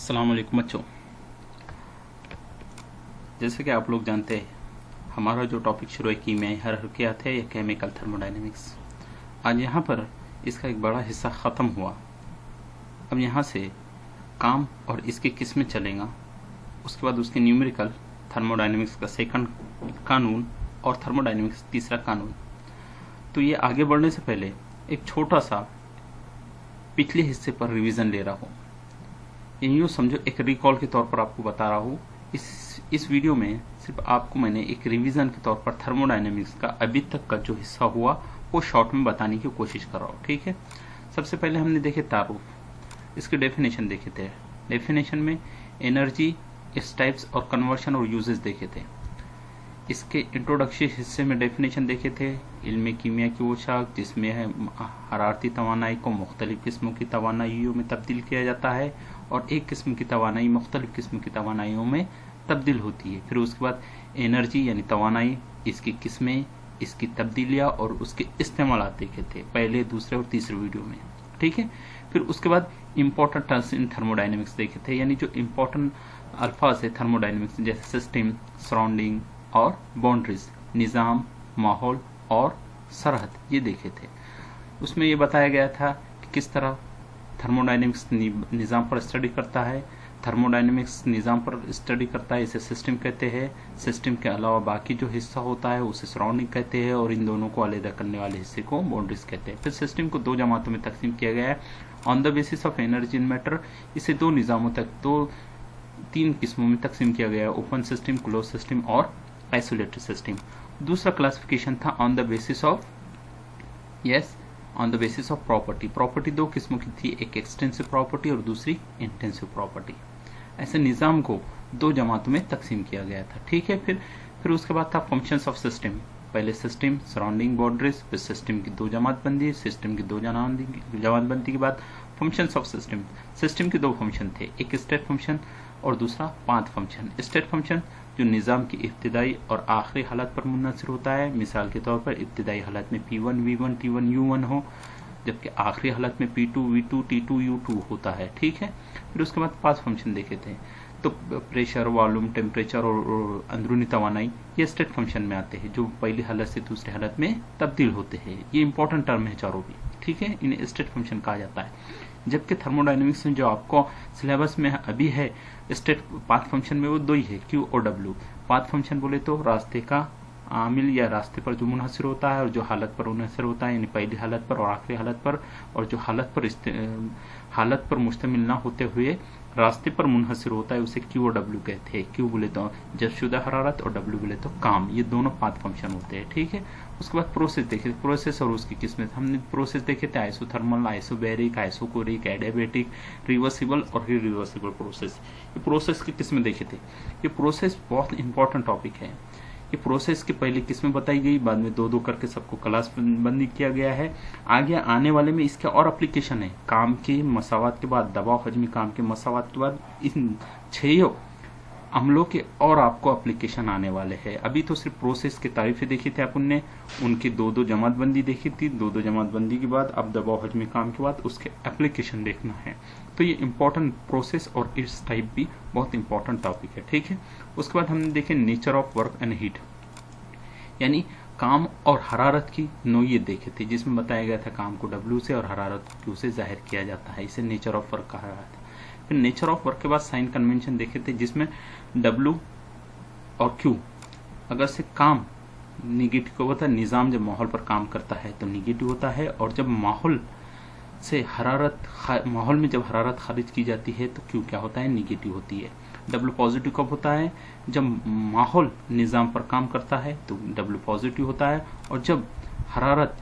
अस्सलाम वालेकुम बच्चों। जैसे कि आप लोग जानते हैं, हमारा जो टॉपिक शुरू है कीमियाई हरारकियात है या केमिकल थर्मोडायनेमिक्स। आज यहाँ पर इसका एक बड़ा हिस्सा ख़त्म हुआ। अब यहाँ से काम और इसकी किस्में चलेगा। उसके बाद उसके न्यूमेरिकल, थर्मोडायनेमिक्स का सेकंड कानून और थर्मोडायनेमिक्स तीसरा कानून। तो ये आगे बढ़ने से पहले एक छोटा सा पिछले हिस्से पर रिवीजन ले रहा हूँ। यूँ समझो एक रिकॉल के तौर पर आपको बता रहा हूँ। इस वीडियो में सिर्फ आपको मैंने एक रिवीजन के तौर पर थर्मोडायनेमिक्स का अभी तक का जो हिस्सा हुआ वो शॉर्ट में बताने की कोशिश कर रहा हूँ, ठीक है। सबसे पहले हमने देखे तारुफ, इसके डेफिनेशन देखे थे। डेफिनेशन में एनर्जी, इस टाइप्स और कन्वर्शन और यूजेस देखे थे। इसके इंट्रोडक्शन हिस्से में डेफिनेशन देखे थे इल्म कीमिया की वो शाख जिसमें है हरारती तवानाई को मुख्तलिफ किस्मों की तवानाइयों में तब्दील किया जाता है और एक किस्म की तवानाई मुख्तलिफ किस्म की तवानाइयों में तब्दील होती है। फिर उसके बाद एनर्जी यानी तवानाई, इसकी किस्में, इसकी तब्दीलियाँ और उसके इस्तेमाल देखे थे पहले, दूसरे और तीसरे वीडियो में, ठीक है। फिर उसके बाद इम्पोर्टेंट टर्म्स इन थर्मोडायनेमिक्स देखे थे, यानी जो इम्पोर्टेंट अल्फाज है थर्मोडायनेमिक्स, जैसे सिस्टम, सराउंडिंग और बाउंड्रीज, निज़ाम, माहौल और सरहद, ये देखे थे। उसमें ये बताया गया था कि किस तरह थर्मोडायनेमिक्स निज़ाम पर स्टडी करता है। थर्मोडायनेमिक्स निज़ाम पर स्टडी करता है, इसे सिस्टम कहते हैं। सिस्टम के अलावा बाकी जो हिस्सा होता है उसे सराउंडिंग कहते हैं और इन दोनों को अलग करने वाले हिस्से को बाउंड्रीज कहते हैं। फिर सिस्टम को दो जमातों में तकसीम किया गया है on the basis of energy in matter. इसे दो निज़ामों तक तीन किस्मों में तकसीम किया गया है, ओपन सिस्टम, क्लोज सिस्टम और आइसोलेटेड सिस्टम। दूसरा क्लासिफिकेशन था on the basis of property. Property दो किस्मों की थी, एक एक्सटेंसिव प्रॉपर्टी और दूसरी इंटेंसिव प्रॉपर्टी। ऐसे निज़ाम को दो जमातों में तकसीम किया गया था, ठीक है। फिर उसके बाद था फंक्शंस ऑफ सिस्टम। पहले सिस्टम, सराउंडिंग, बाउंड्रीज, फिर सिस्टम की दो जमात बंदी, सिस्टम की दो जमात बंदी के बाद फंक्शंस ऑफ सिस्टम। सिस्टम के दो फंक्शन थे, एक स्टेट फंक्शन और दूसरा पाथ फंक्शन। स्टेट फंक्शन जो निज़ाम की इब्तिदाई और आखिरी हालत पर मुनहसर होता है। मिसाल के तौर पर इब्तिदाई हालत में P1 V1 T1 U1 हो, जबकि आखिरी हालत में P2 V2 T2 U2 होता है, ठीक है। फिर उसके बाद पाथ फंक्शन देखे थे, तो प्रेशर, वॉल्यूम, टेम्परेचर और अंदरूनी तवानाई ये स्टेट फंक्शन में आते हैं, जो पहली हालत से दूसरी हालत में तब्दील होते हैं। ये इंपॉर्टेंट टर्म है चारों भी, ठीक है। इन्हें स्टेट फंक्शन कहा जाता है। जबकि थर्मोडायनेमिक्स में जो आपको सिलेबस में अभी है स्टेट पाथ फंक्शन में वो दो ही है, Q और W। पाथ फंक्शन बोले तो रास्ते का आमिल या रास्ते पर जो मुनहसर होता है और जो हालत पर मुनहसर होता है, यानी पहली हालत पर और आखिरी हालत पर, और जो हालत पर मुश्तमिल ना होते हुए रास्ते पर मुनहसर होता है उसे Q और W कहते हैं। Q बोले तो जज़्बशुदा हरारत और W बोले तो काम। ये दोनों पाथ फंक्शन होते हैं, ठीक है। उसके बाद प्रोसेस देखे, प्रोसेस और उसकी किस्में हमने प्रोसेस देखे थे, isothermal, isobaric, isochoric, adiabatic, reversible और इरिवर्सिबल प्रोसेस। ये प्रोसेस की किस्में देखे थे। ये प्रोसेस बहुत इंपॉर्टेंट टॉपिक है। ये प्रोसेस की पहली किस्में बताई गई, बाद में दो दो करके सबको क्लास बंदी किया गया है। आगे आने वाले में इसके और एप्लीकेशन है। काम के मसावात के बाद, दबाव हजमी काम के मसावात के बाद इन छह अमलों के और आपको एप्लीकेशन आने वाले हैं। अभी तो सिर्फ प्रोसेस की तारीफें देखी थी अपन ने, उनकी दो दो जमातबंदी देखी थी। दो दो जमातबंदी के बाद अब दबाव हजमी काम के बाद उसके एप्लीकेशन देखना है। तो ये इंपॉर्टेंट प्रोसेस और इस टाइप भी बहुत इंपॉर्टेंट टॉपिक है, ठीक है। उसके बाद हमने देखे nature of work and heat, यानी काम और हरारत की नोयत देखे थे, जिसमें बताया गया था काम को W से और हरारत को Q से जाहिर किया जाता है। इसे नेचर ऑफ वर्क कहा जाता है। फिर नेचर ऑफ वर्क के बाद साइन कन्वेंशन देखे थे, जिसमें W और Q अगर से काम निगेटिव होता है, निज़ाम जब माहौल पर काम करता है तो निगेटिव होता है, और जब माहौल में जब हरारत खारिज की जाती है तो Q क्या होता है, निगेटिव होती है। W पॉजिटिव कब होता है, जब माहौल निज़ाम पर काम करता है तो W पॉजिटिव होता है, और जब हरारत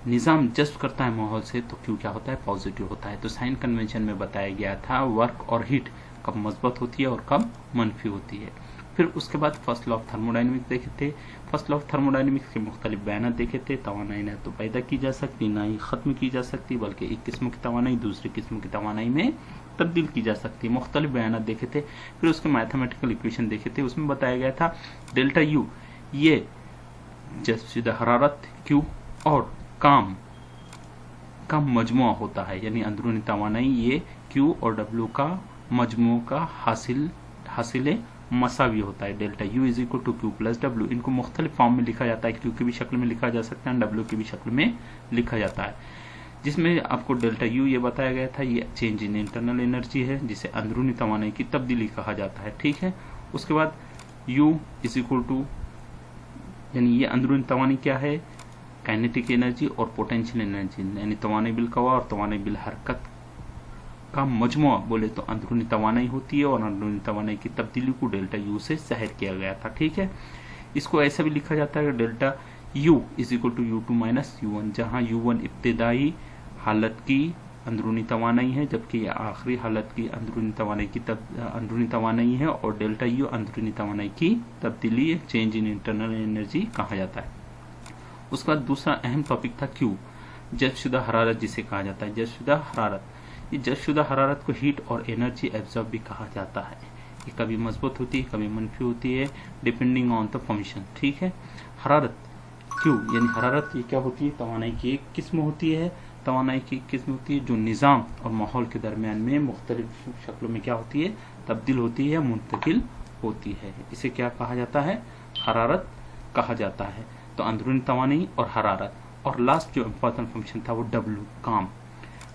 निज़ाम जज्ब करता है माहौल से तो Q क्या होता है, पॉजिटिव होता है। तो साइन कन्वेंशन में बताया गया था वर्क और हीट कब मस्बत होती है और कब मनफी होती है। फिर उसके बाद फर्स्ट लॉ ऑफ थर्मोडायनेमिक्स देखे थे। फर्स्ट लॉ ऑफ थर्मोडायनेमिक्स के मुख्तलिफ बयान देखे थे। तवानाई ना तो पैदा की जा सकती ना ही ख़त्म की जा सकती, बल्कि एक किस्म की तवानाई दूसरी किस्म की तवानाई में तब्दील की जा सकती है। मुख्तलिफ बयान देखे थे। फिर उसके मैथमेटिकल इक्वेशन देखे थे। उसमें बताया गया था डेल्टा U ये जज़्बशुदा हरारत Q और काम का मजमुआ होता है, यानी अंदरूनी तवानाई ये Q और W का मजमू का हासिल मसावी होता है। Delta U is equal to Q plus W. इनको मुख्तलिफ फॉर्म में लिखा जाता है, क्यू की भी शक्ल में लिखा जा सकता है, डब्ल्यू की भी शक्ल में लिखा जाता है, जिसमें आपको डेल्टा यू ये बताया गया था, ये चेंज इन इंटरनल एनर्जी है, जिसे अंदरूनी तवानाई की तब्दीली कहा जाता है। ठीक है, उसके बाद यू इज इक्वल टू, यानी ये अंदरूनी तवानी क्या है, काइनेटिक एनर्जी और पोटेंशियल एनर्जी, यानी तवानाई बिल कवा और तवानाई बिल हरकत का मजमुआ बोले तो अंदरूनी तवानाई होती है, और अंदरूनी तवानाई की तब्दीली को डेल्टा यू से ज़ाहिर किया गया था। ठीक है, इसको ऐसा भी लिखा जाता है delta U is equal to U two minus U one, जहाँ यू वन इब्तदाई हालत की अंदरूनी तवानाई है, जबकि यह आखिरी हालत की अंदरूनी तवानाई है, और डेल्टा यू अंदरूनी तवानाई की तब्दीली, चेंज इन इंटरनल एनर्जी कहा जाता है। उसका दूसरा अहम टॉपिक था क्यू, जज़्बशुदा हरारत जिसे कहा जाता है। जज़्बशुदा हरारत, ये जज़्बशुदा हरारत को हीट और एनर्जी एब्जॉर्ब भी कहा जाता है। ये कभी मजबूत होती है, कभी मनफी होती है, डिपेंडिंग ऑन द फंक्शन। ठीक है, हरारत क्यू यानी हरारत ये क्या होती है, तवानाई की एक किस्म होती है, तवानाई की किस्म होती है जो निज़ाम और माहौल के दरमियान में मुख्तलिफ शक्लों में क्या होती है, तब्दील होती है, मुंतकिल होती है। इसे क्या कहा जाता है, हरारत कहा जाता है। तो अंदरूनी तवानाई और हरारत, और लास्ट जो इम्पोर्टेंट फंक्शन था वो डब्ल्यू,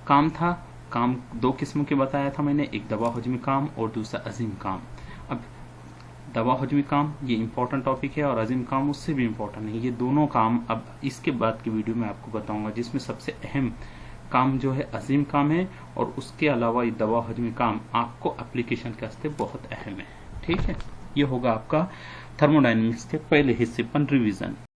काम था। काम दो किस्मों के बताया था मैंने, एक दवा हजमी काम और दूसरा अजीम काम। अब दवा हजमी काम ये इंपॉर्टेंट टॉपिक है, और अजीम काम उससे भी इम्पोर्टेंट है। ये दोनों काम अब इसके बाद की वीडियो में आपको बताऊंगा, जिसमें सबसे अहम काम जो है अजीम काम है, और उसके अलावा ये दवा हजमी काम आपको एप्लीकेशन के वास्ते बहुत अहम है। ठीक है, ये होगा आपका थर्मोडायनेमिक्स के पहले हिस्से पर रिवीजन।